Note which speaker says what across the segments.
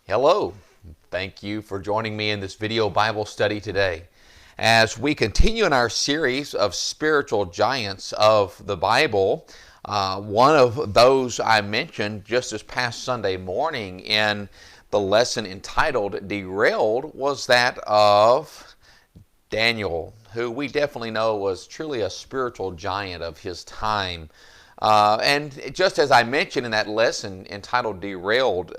Speaker 1: Hello, thank you for joining me in this video Bible study today. As we continue in our series of spiritual giants of the Bible, one of those I mentioned just this past Sunday morning in the lesson entitled Derailed was that of Daniel, who we definitely know was truly a spiritual giant of his time. And just as I mentioned in that lesson entitled Derailed,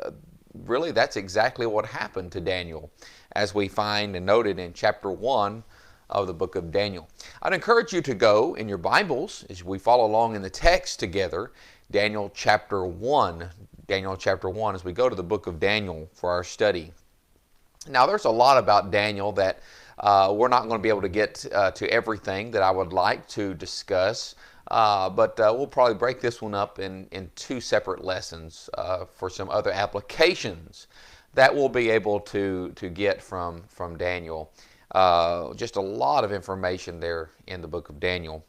Speaker 1: really that's exactly what happened to Daniel, as we find and noted in chapter 1 of the book of Daniel. I'd encourage you to go in your Bibles as we follow along in the text together, Daniel chapter 1. Daniel chapter 1 as we go to the book of Daniel for our study. Now there's a lot about Daniel that we're not going to be able to get to everything that I would like to discuss. But we'll probably break this one up in two separate lessons for some other applications that we'll be able to get from Daniel. Just a lot of information there in the book of Daniel.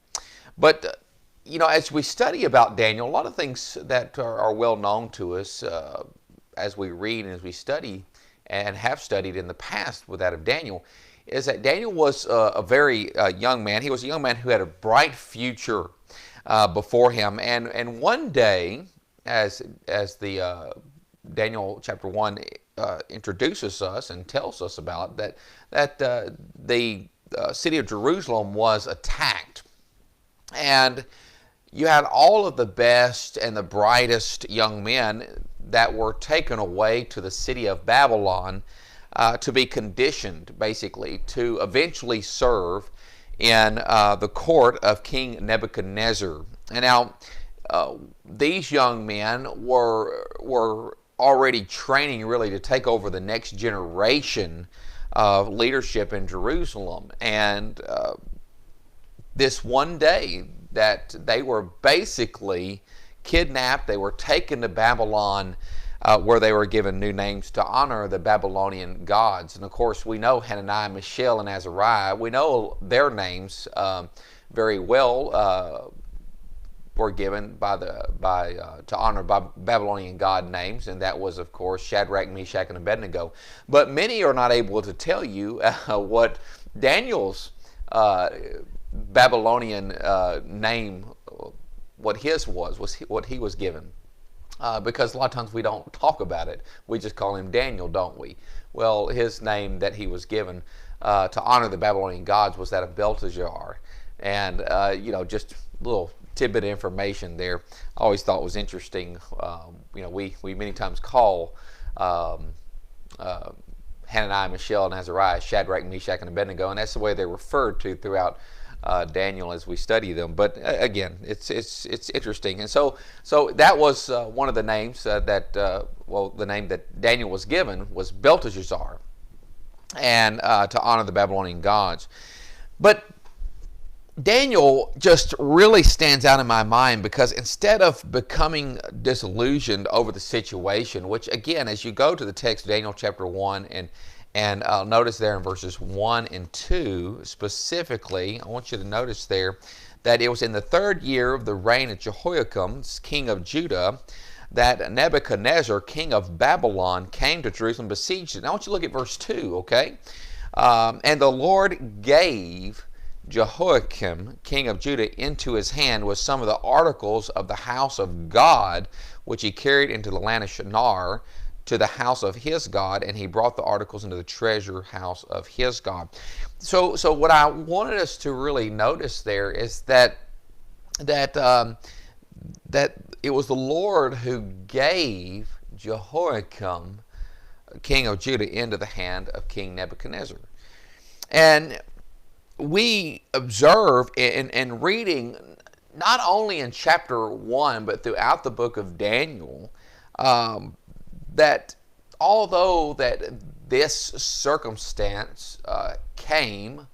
Speaker 1: But, you know, as we study about Daniel, a lot of things that are well known to us as we read and as we study and have studied in the past with that of Daniel is that Daniel was a very young man. He was a young man who had a bright future before him, and one day, as the Daniel chapter 1 introduces us and tells us about that the city of Jerusalem was attacked, and you had all of the best and the brightest young men that were taken away to the city of Babylon to be conditioned, basically, to eventually serve in the court of King Nebuchadnezzar. And now, these young men were already training really to take over the next generation of leadership in Jerusalem. And this one day that they were basically kidnapped, they were taken to Babylon, where they were given new names to honor the Babylonian gods. And of course, we know Hananiah, Mishael, and Azariah. We know their names very well. Were given to honor Babylonian god names, and that was, of course, Shadrach, Meshach, and Abednego. But many are not able to tell you what Daniel's Babylonian name, what his was what he was given. Because a lot of times we don't talk about it. We just call him Daniel, don't we? Well, his name that he was given to honor the Babylonian gods was that of Belteshazzar. And, you know, just a little tidbit of information there I always thought was interesting. You know, we many times call Hananiah, Mishael, and Azariah Shadrach, Meshach, and Abednego, and that's the way they're referred to throughout Daniel as we study them. But again, it's interesting, and so that was one of the names the name that Daniel was given was Belteshazzar, and to honor the Babylonian gods. But Daniel just really stands out in my mind because instead of becoming disillusioned over the situation, which again, as you go to the text, Daniel chapter 1 and notice there in verses 1 and 2 specifically, I want you to notice there that it was in the third year of the reign of Jehoiakim, king of Judah, that Nebuchadnezzar, king of Babylon, came to Jerusalem, besieged it. Now I want you to look at verse 2, okay? And the Lord gave Jehoiakim, king of Judah, into his hand with some of the articles of the house of God, which he carried into the land of Shinar, to the house of his God, and he brought the articles into the treasure house of his God. So what I wanted us to really notice there is that it was the Lord who gave Jehoiakim, king of Judah, into the hand of King Nebuchadnezzar. And we observe in reading, not only in chapter 1, but throughout the book of Daniel, that although that this circumstance came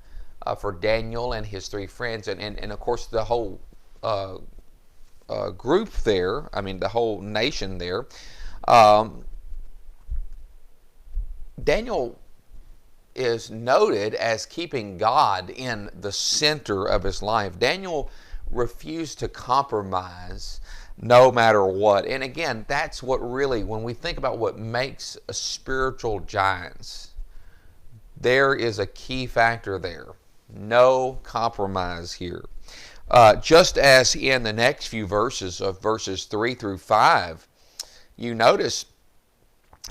Speaker 1: for Daniel and his three friends, and of course the whole group there, I mean the whole nation there, Daniel is noted as keeping God in the center of his life. Daniel refused to compromise no matter what. And again, that's what really, when we think about what makes a spiritual giants, there is a key factor there. No compromise here. Just as in the next few verses of verses 3 through 5, you notice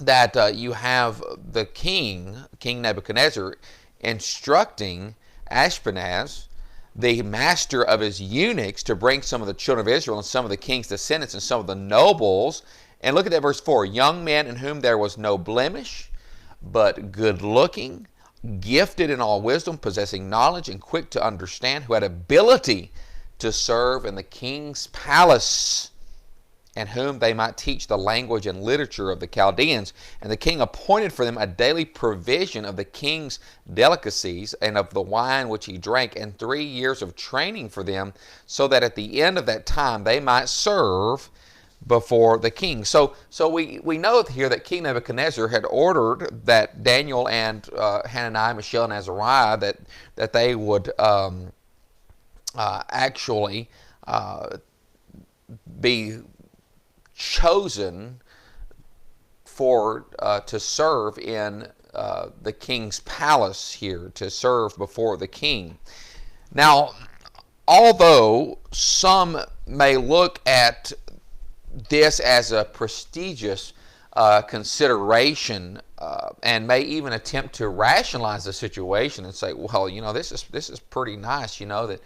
Speaker 1: that you have the King Nebuchadnezzar, instructing Ashpenaz, the master of his eunuchs, to bring some of the children of Israel and some of the king's descendants and some of the nobles. And look at that verse 4. Young men in whom there was no blemish, but good looking, gifted in all wisdom, possessing knowledge, and quick to understand, who had ability to serve in the king's palace, and whom they might teach the language and literature of the Chaldeans. And the king appointed for them a daily provision of the king's delicacies and of the wine which he drank, and 3 years of training for them, so that at the end of that time they might serve before the king. So we know here that King Nebuchadnezzar had ordered that Daniel and Hananiah, Mishael, and Azariah, that they would actually be chosen for to serve in the king's palace here, to serve before the king. Now, although some may look at this as a prestigious consideration and may even attempt to rationalize the situation and say, well, this is pretty nice, that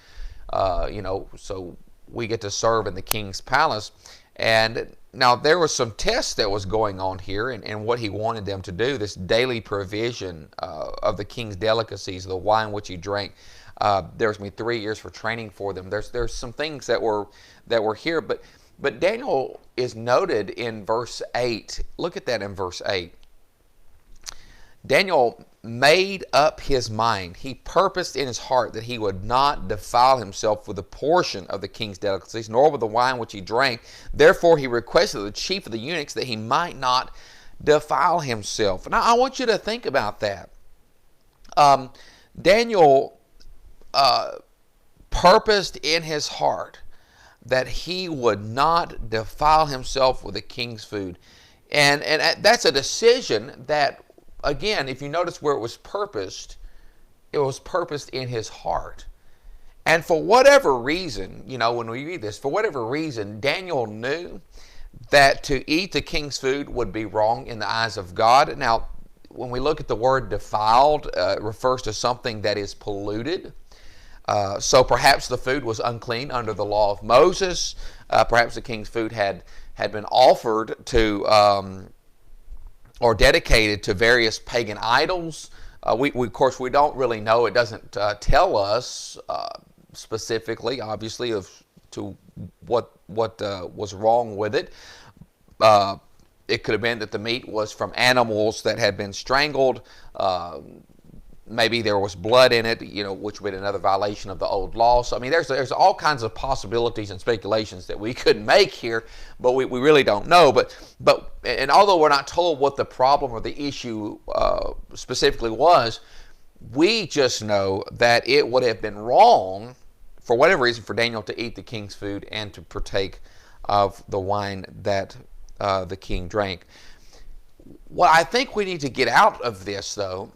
Speaker 1: so we get to serve in the king's palace. And now there was some tests that was going on here, and what he wanted them to do, this daily provision of the king's delicacies, the wine which he drank. There was going to be 3 years for training for them. There's some things that were here, but Daniel is noted in verse 8. Look at that in verse 8. Daniel made up his mind. He purposed in his heart that he would not defile himself with a portion of the king's delicacies, nor with the wine which he drank. Therefore he requested of the chief of the eunuchs that he might not defile himself. Now I want you to think about that. Daniel purposed in his heart that he would not defile himself with the king's food. And that's a decision that, again, if you notice where it was purposed in his heart. And for whatever reason, when we read this, for whatever reason, Daniel knew that to eat the king's food would be wrong in the eyes of God. Now, when we look at the word defiled, it refers to something that is polluted. So perhaps the food was unclean under the law of Moses. Perhaps the king's food had been offered to or dedicated to various pagan idols. We of course, we don't really know. It doesn't tell us specifically, obviously, to what was wrong with it. It could have been that the meat was from animals that had been strangled. Maybe there was blood in it, which would be another violation of the old law. So, I mean, there's all kinds of possibilities and speculations that we could make here, but we really don't know. And although we're not told what the problem or the issue specifically was, we just know that it would have been wrong, for whatever reason, for Daniel to eat the king's food and to partake of the wine that the king drank. What I think we need to get out of this, though,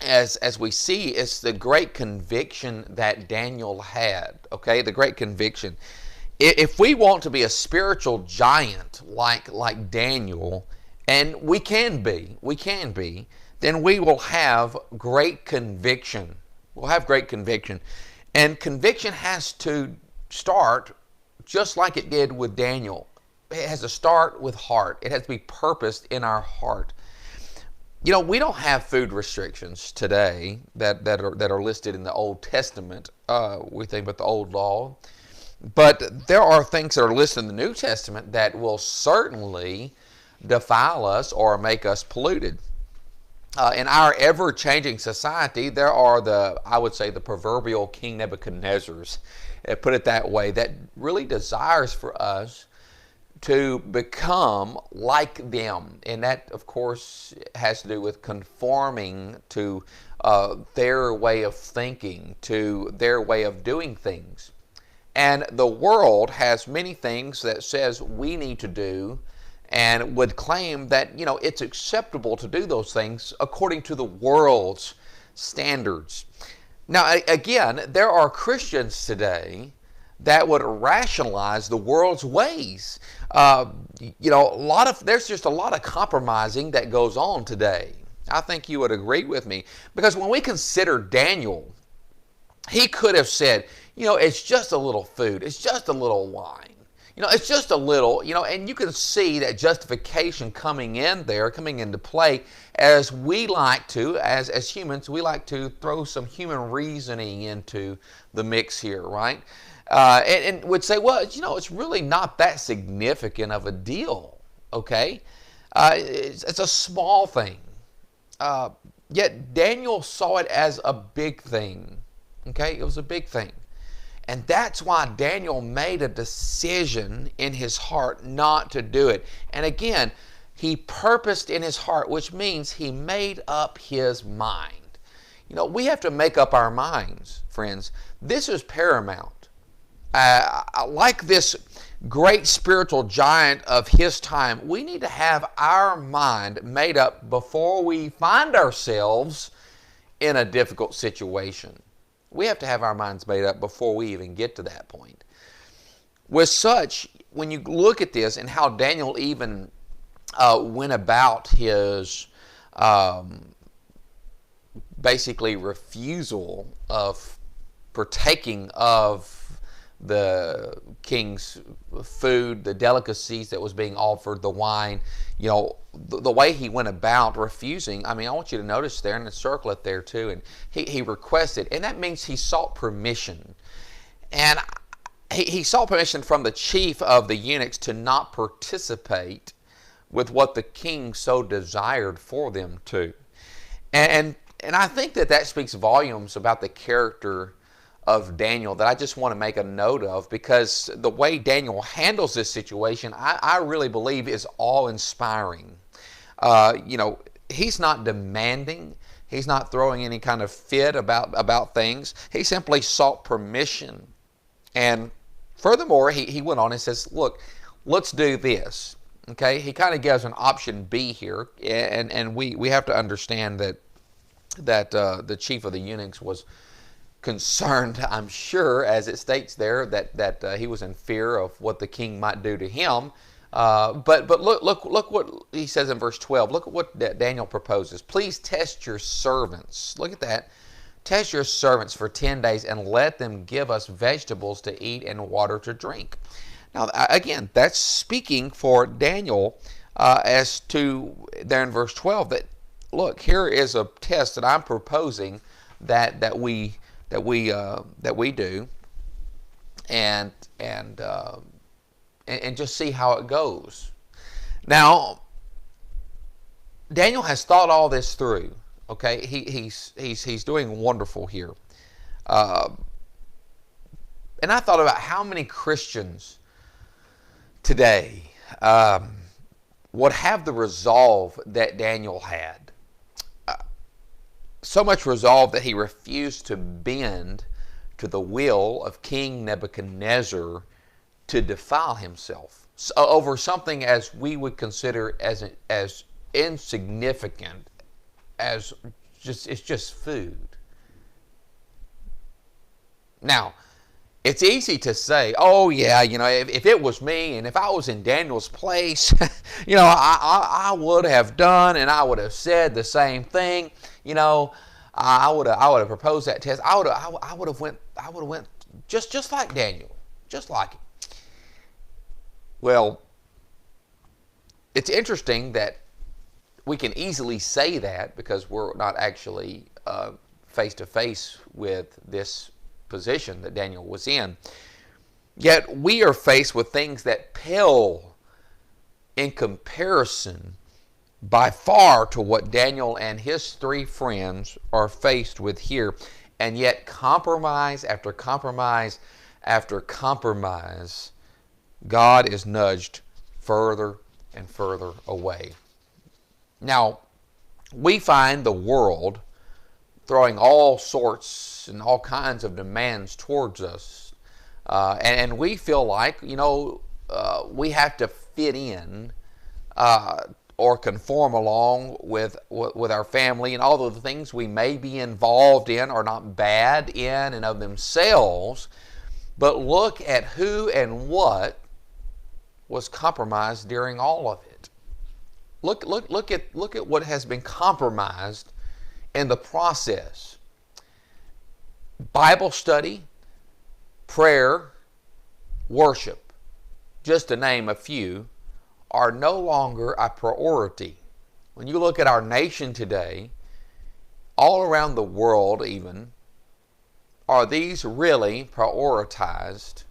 Speaker 1: as we see, is the great conviction that Daniel had. Okay, the great conviction. If we want to be a spiritual giant like Daniel, and we can be, then we will have great conviction. We'll have great conviction. And conviction has to start just like it did with Daniel. It has to start with heart. It has to be purposed in our heart. We don't have food restrictions today that are listed in the Old Testament. We think about the Old Law. But there are things that are listed in the New Testament that will certainly defile us or make us polluted. In our ever-changing society, there are the proverbial King Nebuchadnezzars, put it that way, that really desires for us to become like them. And that, of course, has to do with conforming to their way of thinking, to their way of doing things. And the world has many things that says we need to do and would claim that, it's acceptable to do those things according to the world's standards. Now, again, there are Christians today that would rationalize the world's ways. There's just a lot of compromising that goes on today. I think you would agree with me, because when we consider Daniel, he could have said, it's just a little food, it's just a little wine, it's just a little, and you can see that justification coming into play, as we like to, as humans, we like to throw some human reasoning into the mix here, right? And would say, well, it's really not that significant of a deal, okay? It's a small thing. Yet Daniel saw it as a big thing, okay? It was a big thing. And that's why Daniel made a decision in his heart not to do it. And again, he purposed in his heart, which means he made up his mind. We have to make up our minds, friends. This is paramount. Like this great spiritual giant of his time, we need to have our mind made up before we find ourselves in a difficult situation. We have to have our minds made up before we even get to that point. With such, when you look at this and how Daniel even went about his basically refusal of partaking of the king's food, the delicacies that was being offered, the wine, the way he went about refusing. I want you to notice there, and circle it there too, and he requested, and that means he sought permission. And he sought permission from the chief of the eunuchs to not participate with what the king so desired for them to. And I think that speaks volumes about the character of Daniel, that I just want to make a note of, because the way Daniel handles this situation, I really believe is awe-inspiring. He's not demanding. He's not throwing any kind of fit about things. He simply sought permission. And furthermore, he went on and says, look, let's do this. Okay, he kind of gives an option B here, and we have to understand that the chief of the eunuchs was concerned, I'm sure, as it states there, that he was in fear of what the king might do to him. But look what he says in verse 12. Look at what Daniel proposes. Please test your servants. Look at that. Test your servants for 10 days and let them give us vegetables to eat and water to drink. Now, again, that's speaking for Daniel as to there in verse 12 that, look, here is a test that I'm proposing that we do, and just see how it goes. Now, Daniel has thought all this through. Okay, he's doing wonderful here, and I thought about how many Christians today would have the resolve that Daniel had. So much resolve that he refused to bend to the will of King Nebuchadnezzar to defile himself over something as we would consider as insignificant as it's just food. Now, it's easy to say, oh yeah, if it was me and if I was in Daniel's place, I would have done and I would have said the same thing. I would have proposed that test. I would have went just like Daniel, just like him. Well, it's interesting that we can easily say that because we're not actually face to face with this position that Daniel was in. Yet we are faced with things that pale in comparison by far to what Daniel and his three friends are faced with here. And yet compromise after compromise after compromise, God is nudged further and further away. Now, we find the world throwing all sorts and all kinds of demands towards us. And we feel like, we have to fit in or conform along with our family, and all of the things we may be involved in are not bad in and of themselves, but look at who and what was compromised during all of it. Look at what has been compromised in the process. Bible study, prayer, worship, just to name a few, are no longer a priority. When you look at our nation today, all around the world even, are these really prioritized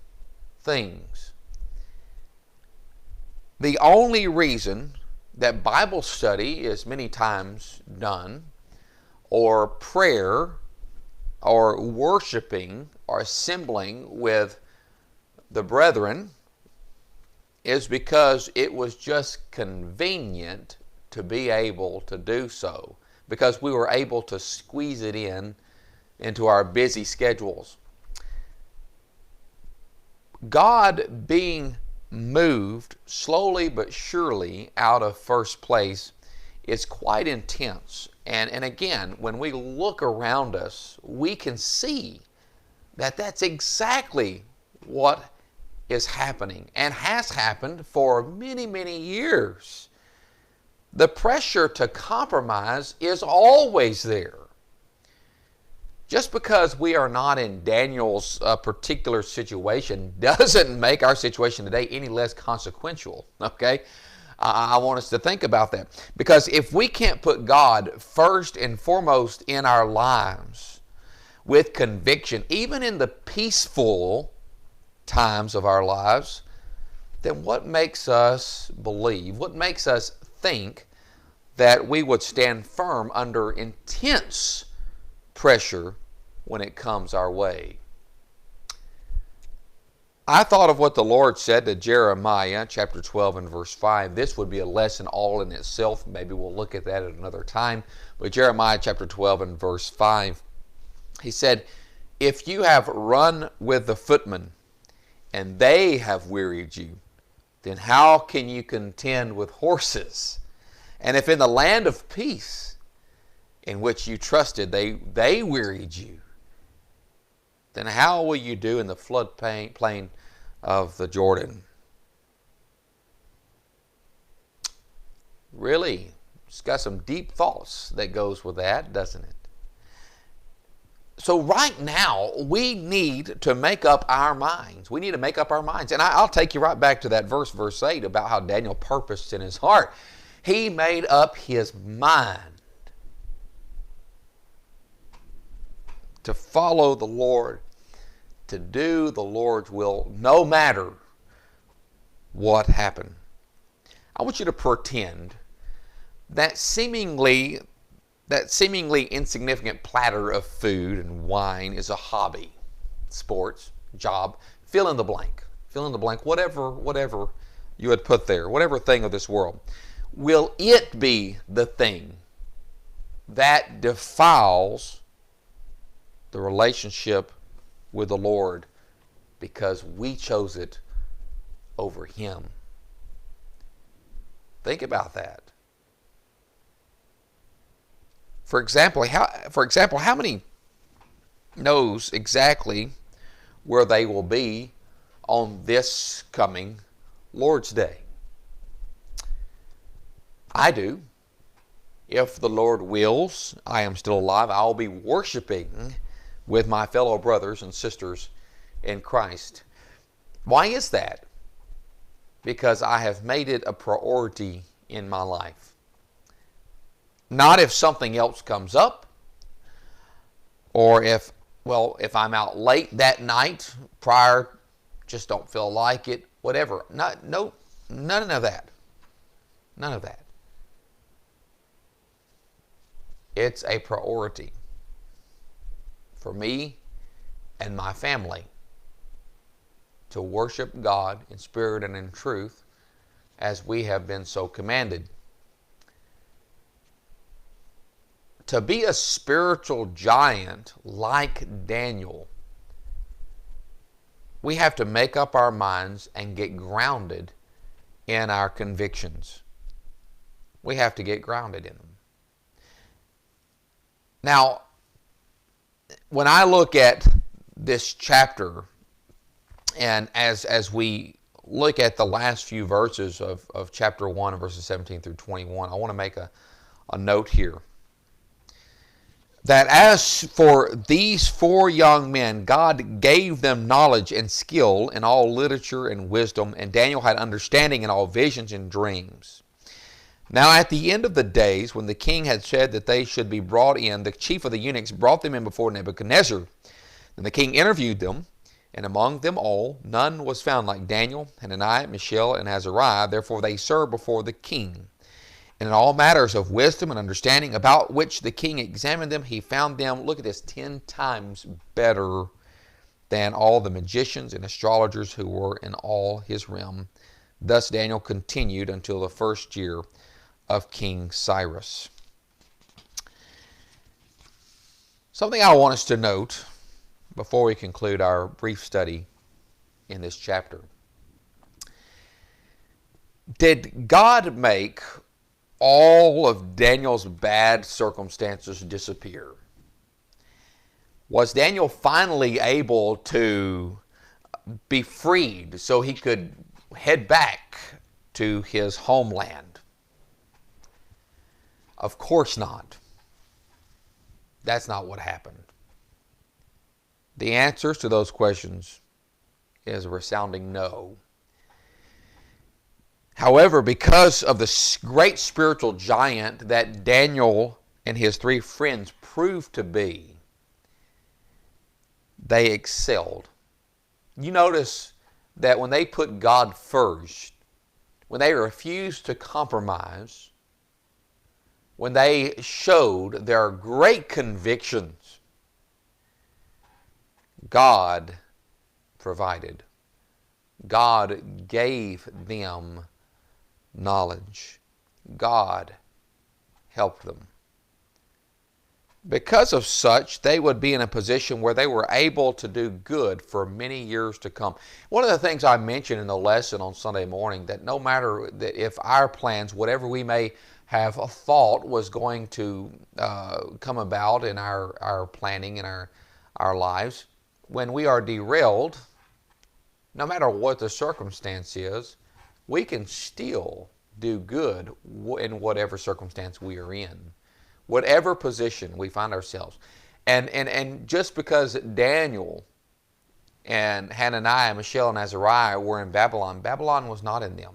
Speaker 1: things? The only reason that Bible study is many times done, or prayer, or worshiping, or assembling with the brethren, is because it was just convenient to be able to do so, because we were able to squeeze it into our busy schedules. God being moved slowly but surely out of first place is quite intense. And again, when we look around us, we can see that that's exactly what is happening and has happened for many, many years. The pressure to compromise is always there. Just because we are not in Daniel's particular situation doesn't make our situation today any less consequential, okay? I want us to think about that. Because if we can't put God first and foremost in our lives with conviction, even in the peaceful times of our lives, then what makes us believe, what makes us think that we would stand firm under intense pressure when it comes our way? I thought of what the Lord said to Jeremiah chapter 12 and verse 5. This would be a lesson all in itself. Maybe we'll look at that at another time. But Jeremiah chapter 12 and verse 5, he said, "If you have run with the footmen, and they have wearied you, then how can you contend with horses? And if in the land of peace in which you trusted, they wearied you, then how will you do in the floodplain of the Jordan?" Really, it's got some deep thoughts that goes with that, doesn't it? So right now, we need to make up our minds. We need to make up our minds. And I'll take you right back to that verse 8, about how Daniel purposed in his heart. He made up his mind to follow the Lord, to do the Lord's will, no matter what happened. I want you to pretend that seemingly insignificant platter of food and wine is a hobby, sports, job, fill in the blank, whatever you would put there, whatever thing of this world. Will it be the thing that defiles the relationship with the Lord because we chose it over Him? Think about that. For example, how many knows exactly where they will be on this coming Lord's Day? I do. If the Lord wills, I am still alive, I'll be worshiping with my fellow brothers and sisters in Christ. Why is that? Because I have made it a priority in my life. Not if something else comes up, or if I'm out late that night prior, just don't feel like it, whatever. None of that. None of that. It's a priority for me and my family to worship God in spirit and in truth as we have been so commanded. To be a spiritual giant like Daniel We have to make up our minds and get grounded in our convictions. We have to get grounded in them. Now, when I look at this chapter, and as we look at the last few verses of chapter 1, verses 17 through 21, I want to make a note here. That as for these 4 young men, God gave them knowledge and skill in all literature and wisdom, and Daniel had understanding in all visions and dreams. Now at the end of the days, when the king had said that they should be brought in, the chief of the eunuchs brought them in before Nebuchadnezzar. Then the king interviewed them, and among them all none was found like Daniel, Hananiah, Mishael, and Azariah. Therefore they served before the king. And in all matters of wisdom and understanding about which the king examined them, he found them, look at this, 10 times better than all the magicians and astrologers who were in all his realm. Thus Daniel continued until the first year of King Cyrus. Something I want us to note before we conclude our brief study in this chapter. Did God make all of Daniel's bad circumstances disappear? Was Daniel finally able to be freed so he could head back to his homeland? Of course not. That's not what happened. The answers to those questions is a resounding no. However, because of the great spiritual giant that Daniel and his 3 friends proved to be, they excelled. You notice that when they put God first, when they refused to compromise, when they showed their great convictions, God provided. God gave them knowledge. God helped them. Because of such, they would be in a position where they were able to do good for many years to come. One of the things I mentioned in the lesson on Sunday morning, that no matter that if our plans, whatever we may have a thought was going to come about in our planning in our lives, when we are derailed, no matter what the circumstance is, we can still do good in whatever circumstance we are in, whatever position we find ourselves. And just because Daniel and Hananiah, Mishael, and Azariah were in Babylon, Babylon was not in them.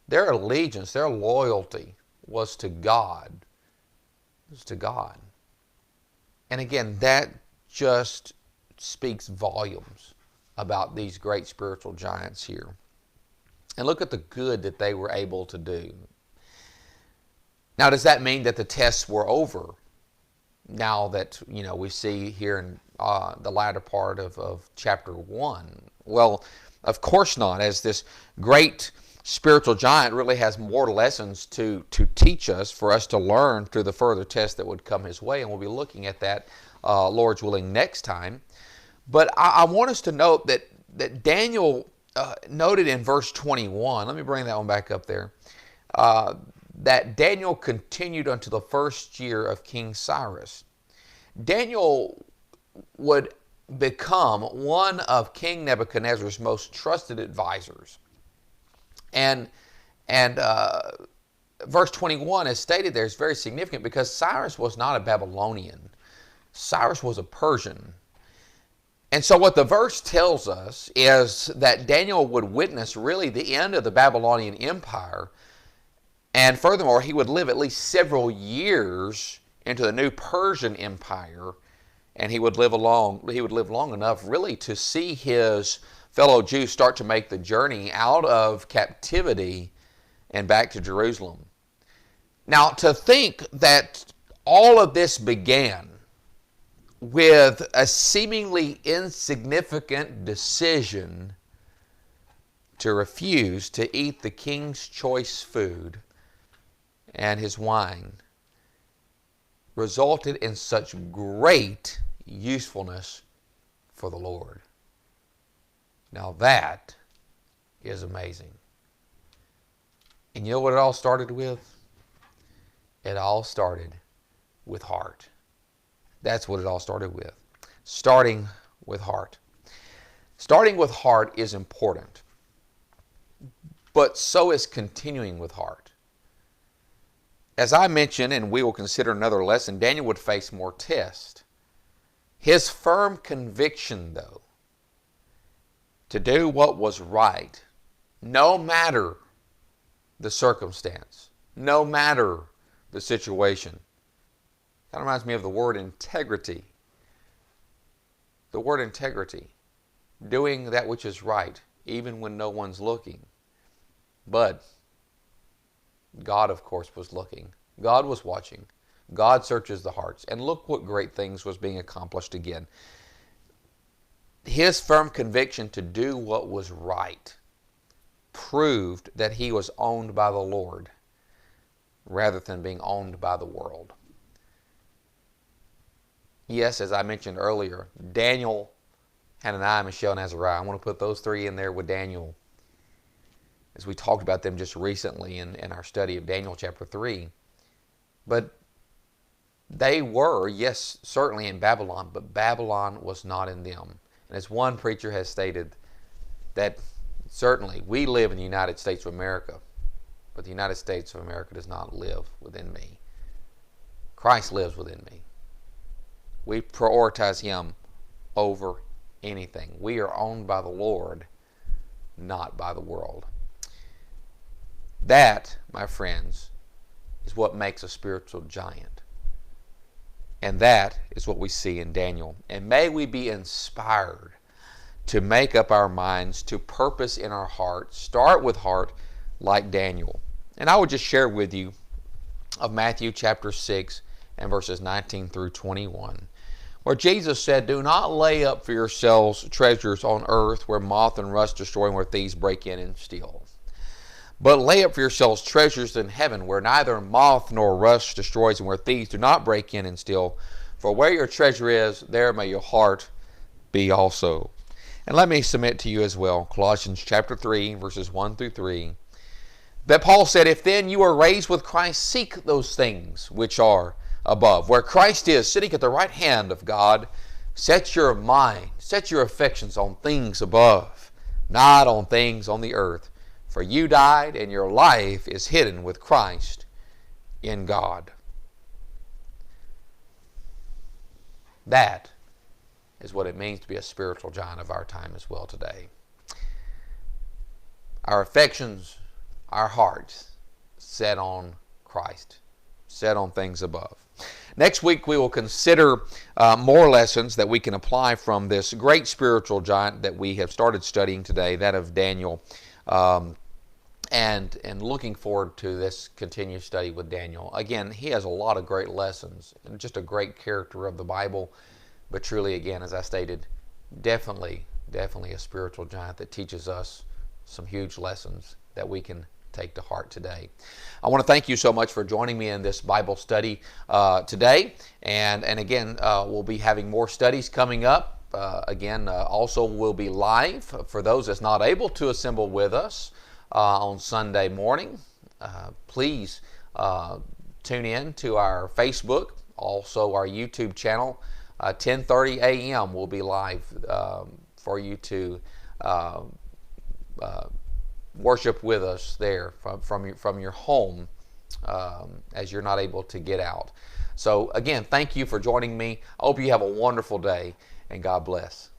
Speaker 1: Their allegiance, their loyalty was to God. It was to God. And again, that just speaks volumes about these great spiritual giants here. And look at the good that they were able to do. Now, does that mean that the tests were over? Now that, we see here in the latter part of chapter 1. Well, of course not, as this great spiritual giant really has more lessons to teach us, for us to learn through the further tests that would come his way. And we'll be looking at that, Lord's willing, next time. But I want us to note that Daniel noted in verse 21, let me bring that one back up there, that Daniel continued until the first year of King Cyrus. Daniel would become one of King Nebuchadnezzar's most trusted advisors. And verse 21 is stated there is very significant because Cyrus was not a Babylonian. Cyrus was a Persian. And so what the verse tells us is that Daniel would witness really the end of the Babylonian Empire. And furthermore, he would live at least several years into the new Persian Empire. And he would live long enough really to see his fellow Jews start to make the journey out of captivity and back to Jerusalem. Now, to think that all of this began with a seemingly insignificant decision to refuse to eat the king's choice food and his wine resulted in such great usefulness for the Lord. Now that is amazing. And you know what it all started with? It all started with heart. That's what it all started with. Starting with heart. Starting with heart is important, but so is continuing with heart. As I mentioned, and we will consider another lesson, Daniel would face more tests. His firm conviction, though, to do what was right, no matter the circumstance, no matter the situation. Kind of reminds me of the word integrity. The word integrity. Doing that which is right, even when no one's looking. But God, of course, was looking. God was watching. God searches the hearts. And look what great things was being accomplished again. His firm conviction to do what was right proved that he was owned by the Lord rather than being owned by the world. Yes, as I mentioned earlier, Daniel, Hananiah, Mishael, and Azariah. I want to put those three in there with Daniel, as we talked about them just recently in our study of Daniel chapter 3. But they were, yes, certainly in Babylon, but Babylon was not in them. And as one preacher has stated, that certainly we live in the United States of America, but the United States of America does not live within me. Christ lives within me. We prioritize Him over anything. We are owned by the Lord, not by the world. That, my friends, is what makes a spiritual giant. And that is what we see in Daniel. And may we be inspired to make up our minds to purpose in our heart, start with heart like Daniel. And I would just share with you of Matthew chapter 6 and verses 19 through 21, where Jesus said, "Do not lay up for yourselves treasures on earth where moth and rust destroy and where thieves break in and steal. But lay up for yourselves treasures in heaven where neither moth nor rust destroys and where thieves do not break in and steal. For where your treasure is, there may your heart be also." And let me submit to you as well, Colossians chapter 3, verses 1 through 3, that Paul said, "If then you are raised with Christ, seek those things which are above, where Christ is, sitting at the right hand of God. Set your mind, set your affections on things above, not on things on the earth. For you died, and your life is hidden with Christ in God." That is what it means to be a spiritual giant of our time as well today. Our affections, our hearts, set on Christ, set on things above. Next week we will consider more lessons that we can apply from this great spiritual giant that we have started studying today, that of Daniel. And looking forward to this continued study with Daniel. Again, he has a lot of great lessons and just a great character of the Bible. But truly, again, as I stated, definitely a spiritual giant that teaches us some huge lessons that we can take to heart today. I want to thank you so much for joining me in this Bible study today. And again, we'll be having more studies coming up. Also we'll be live for those that's not able to assemble with us on Sunday morning. Please tune in to our Facebook, also our YouTube channel. 10:30 a.m. we'll be live for you to worship with us there from your home as you're not able to get out. So again, thank you for joining me. I hope you have a wonderful day, and God bless.